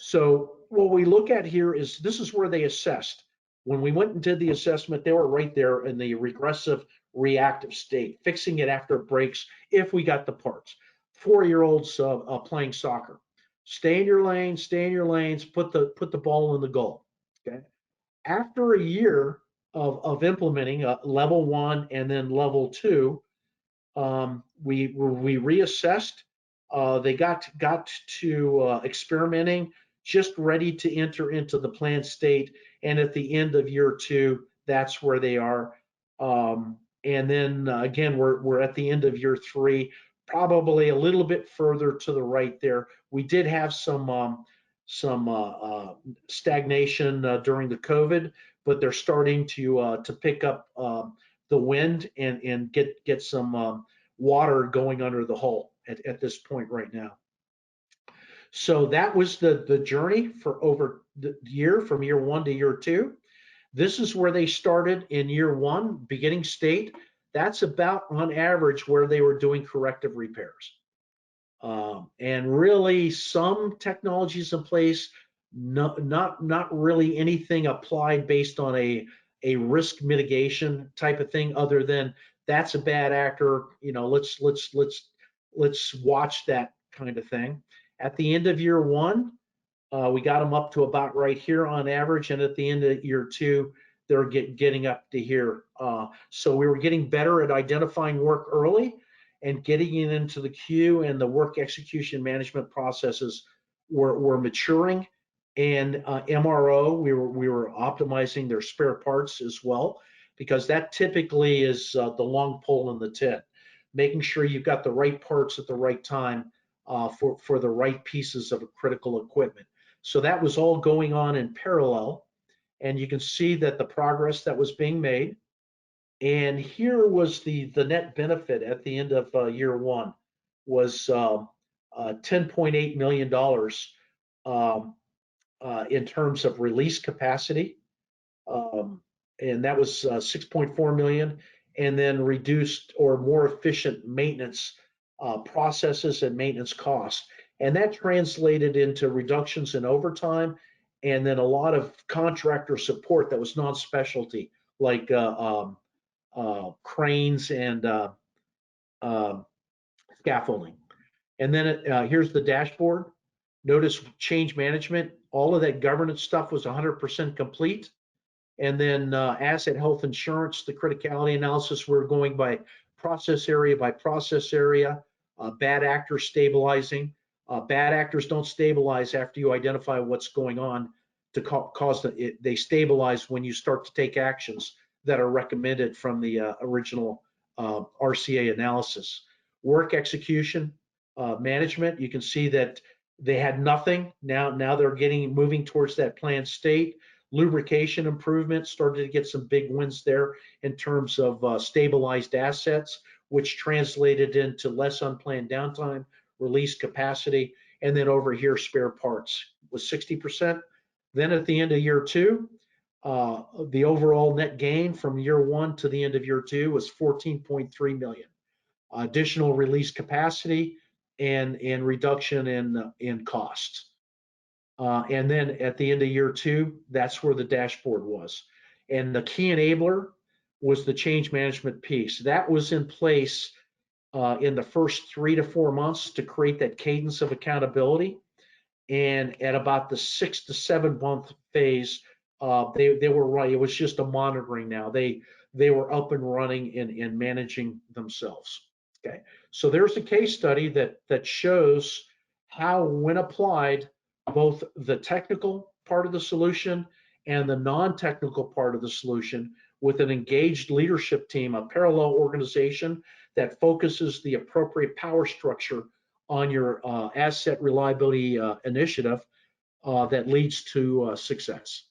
So what we look at here is this is where they assessed. When we went and did the assessment, they were right there in the regressive reactive state, fixing it after it breaks if we got the parts. 4-year-olds playing soccer. Stay in your lane, stay in your lanes, put the ball in the goal. Okay. After a year of implementing level 1 and then level 2, we reassessed. They got to experimenting, just ready to enter into the planned state. And at the end of year 2, that's where they are. And then again, we're at the end of year 3, probably a little bit further to the right there. We did have some stagnation during the COVID, but they're starting to pick up the wind and get some water going under the hull at this point right now. So that was the journey for over the year, from year 1 to year 2. This is where they started in year 1, beginning state. That's about on average where they were doing corrective repairs. And really some technologies in place, not really anything applied based on a risk mitigation type of thing, other than that's a bad actor, let's watch that kind of thing. At the end of year 1, we got them up to about right here on average, and at the end of year 2, they're getting up to here. So we were getting better at identifying work early and getting it into the queue, and the work execution management processes were maturing. And MRO, we were optimizing their spare parts as well, because that typically is the long pole in the tent, making sure you've got the right parts at the right time for the right pieces of critical equipment. So that was all going on in parallel, and you can see that the progress that was being made. And here was the net benefit at the end of year 1 was $10.8 million in terms of release capacity. And that was 6.4 million, and then reduced or more efficient maintenance processes and maintenance costs. And that translated into reductions in overtime, and then a lot of contractor support that was non-specialty, like cranes and scaffolding. And then here's the dashboard. Notice change management. All of that governance stuff was 100% complete. And then asset health insurance, the criticality analysis, we're going by process area by process area. Bad actors stabilizing. Bad actors don't stabilize after you identify what's going on to cause they stabilize when you start to take actions that are recommended from the original RCA analysis. Work execution management, you can see that they had nothing. Now they're moving towards that planned state. Lubrication improvement, started to get some big wins there in terms of stabilized assets, which translated into less unplanned downtime, released capacity, and then over here spare parts was 60%. Then at the end of year 2, the overall net gain from year 1 to the end of year 2 was 14.3 million. Additional release capacity and reduction in costs. And then at the end of year 2, that's where the dashboard was. And the key enabler was the change management piece. That was in place in the first 3 to 4 months to create that cadence of accountability. And at about the 6 to 7 month phase, they were right. It was just a monitoring now. They were up and running and managing themselves. Okay, so there's a case study that shows how, when applied, both the technical part of the solution and the non-technical part of the solution, with an engaged leadership team, a parallel organization that focuses the appropriate power structure on your asset reliability initiative, that leads to success.